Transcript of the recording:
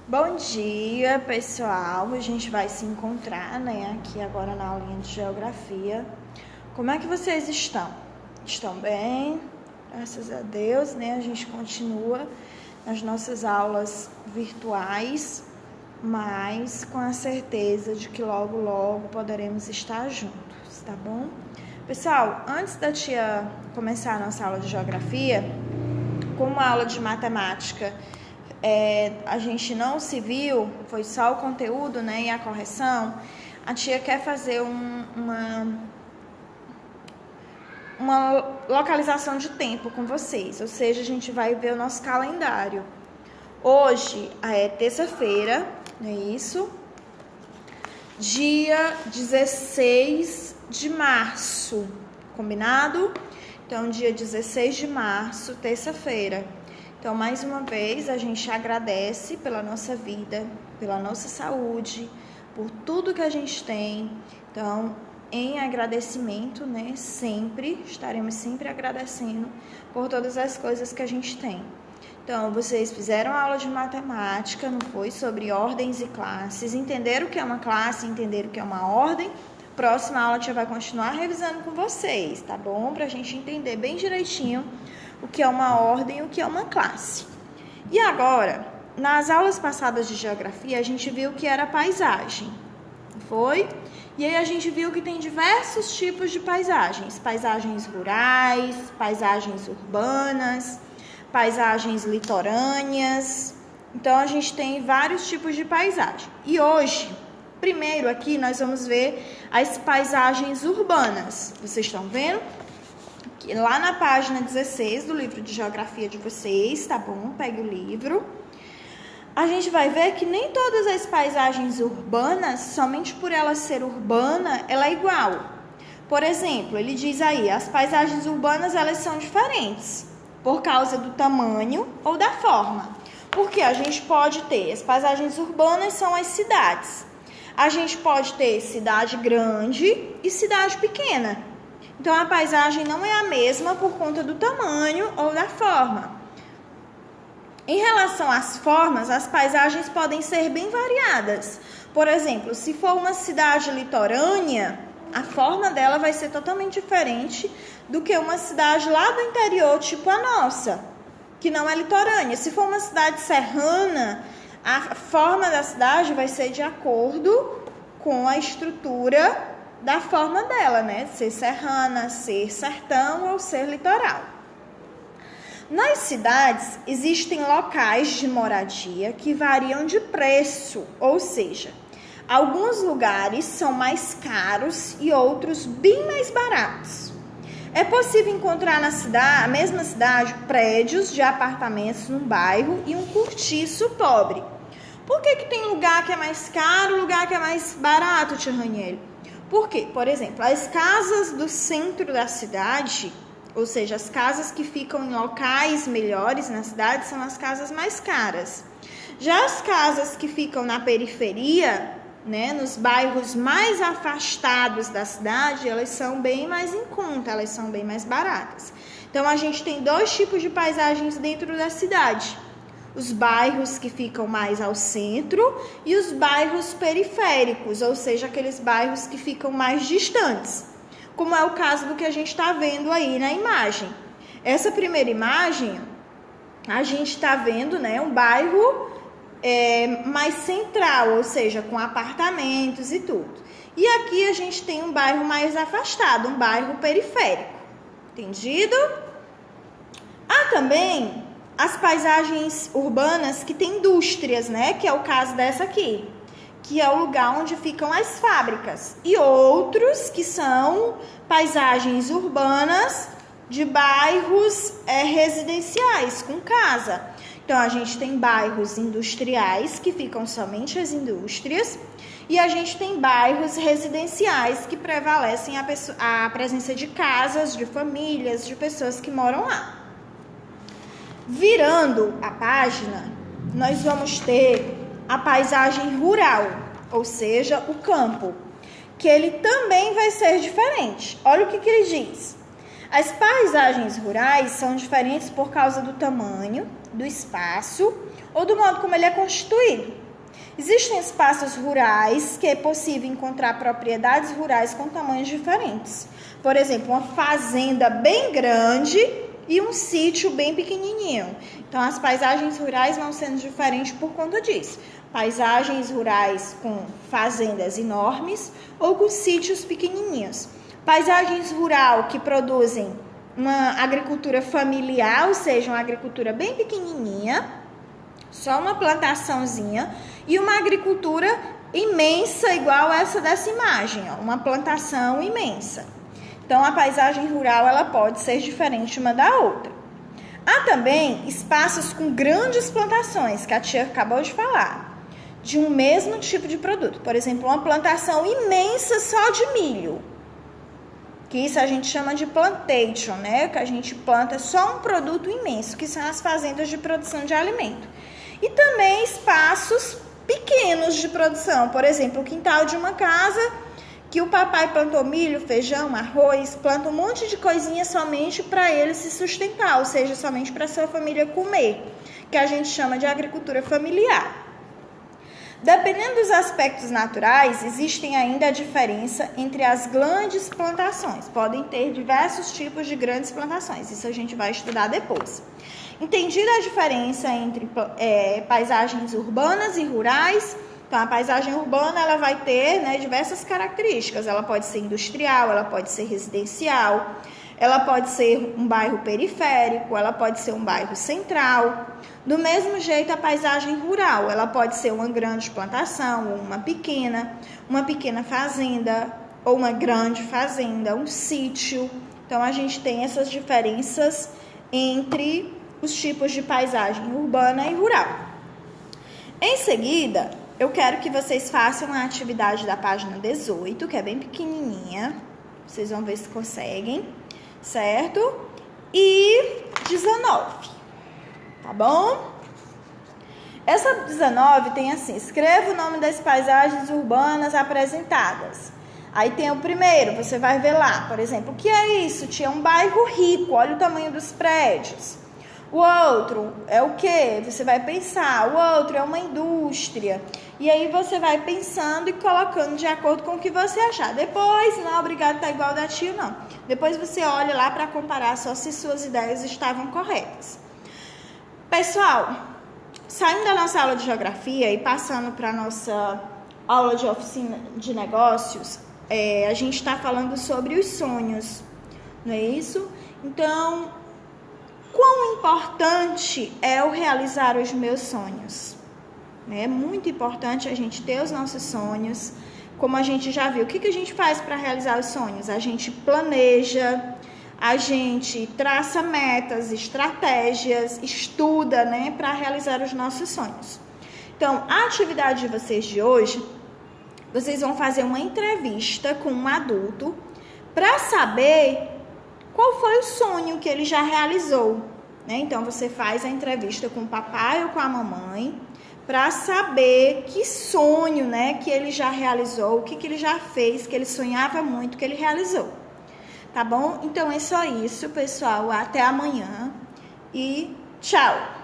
Bom dia, pessoal. A gente vai se encontrar, aqui agora na aulinha de geografia. Como é que vocês estão? Estão bem? Graças a Deus, A gente continua nas nossas aulas virtuais, mas com a certeza de que logo, logo poderemos estar juntos, tá bom? Pessoal, antes da tia começar a nossa aula de geografia, como a aula de matemática a gente não se viu, foi só o conteúdo, e a correção, a tia quer fazer uma localização de tempo com vocês, ou seja, a gente vai ver o nosso calendário. Hoje é terça-feira, não é isso? Dia 16 de março, combinado? Então, dia 16 de março, terça-feira. Então, mais uma vez, a gente agradece pela nossa vida, pela nossa saúde, por tudo que a gente tem. Então, em agradecimento, estaremos sempre agradecendo por todas as coisas que a gente tem. Então, vocês fizeram aula de matemática, não foi? Sobre ordens e classes, entenderam o que é uma classe, entenderam o que é uma ordem. Próxima aula a gente vai continuar revisando com vocês, tá bom? Pra gente entender bem direitinho o que é uma ordem e o que é uma classe. E agora, nas aulas passadas de geografia, a gente viu que era paisagem, foi? E aí a gente viu que tem diversos tipos de paisagens. Paisagens rurais, paisagens urbanas, paisagens litorâneas. Então, a gente tem vários tipos de paisagem. E hoje, primeiro aqui, nós vamos ver as paisagens urbanas. Vocês estão vendo? Lá na página 16 do livro de geografia de vocês, tá bom? Pegue o livro. A gente vai ver que nem todas as paisagens urbanas, somente por ela ser urbana, ela é igual. Por exemplo, ele diz aí, as paisagens urbanas, elas são diferentes por causa do tamanho ou da forma. Porque a gente pode ter, as paisagens urbanas são as cidades. A gente pode ter cidade grande e cidade pequena. Então, a paisagem não é a mesma por conta do tamanho ou da forma. Em relação às formas, as paisagens podem ser bem variadas. Por exemplo, se for uma cidade litorânea, a forma dela vai ser totalmente diferente do que uma cidade lá do interior, tipo a nossa, que não é litorânea. Se for uma cidade serrana, a forma da cidade vai ser de acordo com a estrutura da forma dela, ser serrana, ser sertão ou ser litoral. Nas cidades, existem locais de moradia que variam de preço, ou seja, alguns lugares são mais caros e outros bem mais baratos. É possível encontrar na mesma cidade, prédios de apartamentos num bairro e um cortiço pobre. Por que tem lugar que é mais caro e lugar que é mais barato, tia Ranieri? Por quê? Por exemplo, as casas do centro da cidade, ou seja, as casas que ficam em locais melhores na cidade, são as casas mais caras. Já as casas que ficam na periferia, nos bairros mais afastados da cidade, elas são bem mais em conta, elas são bem mais baratas. Então, a gente tem dois tipos de paisagens dentro da cidade. Os bairros que ficam mais ao centro e os bairros periféricos, ou seja, aqueles bairros que ficam mais distantes, como é o caso do que a gente está vendo aí na imagem. Essa primeira imagem, a gente está vendo um bairro mais central, ou seja, com apartamentos e tudo. E aqui a gente tem um bairro mais afastado, um bairro periférico. Entendido? Há também as paisagens urbanas que tem indústrias, que é o caso dessa aqui, que é o lugar onde ficam as fábricas. E outros que são paisagens urbanas de bairros residenciais, com casa. Então, a gente tem bairros industriais, que ficam somente as indústrias, e a gente tem bairros residenciais, que prevalecem a presença de casas, de famílias, de pessoas que moram lá. Virando a página, nós vamos ter a paisagem rural, ou seja, o campo, que ele também vai ser diferente. Olha o que ele diz. As paisagens rurais são diferentes por causa do tamanho, do espaço ou do modo como ele é constituído. Existem espaços rurais que é possível encontrar propriedades rurais com tamanhos diferentes. Por exemplo, uma fazenda bem grande e um sítio bem pequenininho. Então, as paisagens rurais vão sendo diferentes por conta disso. Paisagens rurais com fazendas enormes ou com sítios pequenininhos. Paisagens rurais que produzem uma agricultura familiar, ou seja, uma agricultura bem pequenininha, só uma plantaçãozinha, e uma agricultura imensa, igual essa dessa imagem, ó, uma plantação imensa. Então, a paisagem rural ela pode ser diferente uma da outra. Há também espaços com grandes plantações, que a tia acabou de falar, de um mesmo tipo de produto. Por exemplo, uma plantação imensa só de milho, que isso a gente chama de plantation, né? Que a gente planta só um produto imenso, que são as fazendas de produção de alimento. E também espaços pequenos de produção, por exemplo, o quintal de uma casa que o papai plantou milho, feijão, arroz, planta um monte de coisinha somente para ele se sustentar, ou seja, somente para sua família comer, que a gente chama de agricultura familiar. Dependendo dos aspectos naturais, existem ainda a diferença entre as grandes plantações. Podem ter diversos tipos de grandes plantações, isso a gente vai estudar depois. Entendida a diferença entre paisagens urbanas e rurais, então a paisagem urbana ela vai ter, né, diversas características. Ela pode ser industrial, ela pode ser residencial, ela pode ser um bairro periférico, ela pode ser um bairro central. Do mesmo jeito, a paisagem rural, ela pode ser uma grande plantação ou uma pequena fazenda ou uma grande fazenda, um sítio. Então, a gente tem essas diferenças entre os tipos de paisagem urbana e rural. Em seguida, eu quero que vocês façam a atividade da página 18, que é bem pequenininha. Vocês vão ver se conseguem, certo? E 19, tá bom? Essa 19 tem assim, escreva o nome das paisagens urbanas apresentadas. Aí tem o primeiro, você vai ver lá, por exemplo, o que é isso? Tinha um bairro rico, olha o tamanho dos prédios. O outro é o quê? Você vai pensar, o outro é uma indústria. E aí você vai pensando e colocando de acordo com o que você achar. Depois, não é obrigado a estar igual da tia, não. Depois você olha lá para comparar só se suas ideias estavam corretas. Pessoal, saindo da nossa aula de geografia e passando para a nossa aula de oficina de negócios, a gente está falando sobre os sonhos, não é isso? Então, quão importante é o realizar os meus sonhos? É muito importante a gente ter os nossos sonhos. Como a gente já viu, o que a gente faz para realizar os sonhos? A gente planeja, a gente traça metas, estratégias, estuda, né, para realizar os nossos sonhos. Então, a atividade de vocês de hoje, vocês vão fazer uma entrevista com um adulto para saber qual foi o sonho que ele já realizou, né? Então, você faz a entrevista com o papai ou com a mamãe para saber que sonho, né, que ele já realizou, o que ele já fez, que ele sonhava muito, que ele realizou. Tá bom? Então, é só isso, pessoal. Até amanhã e tchau!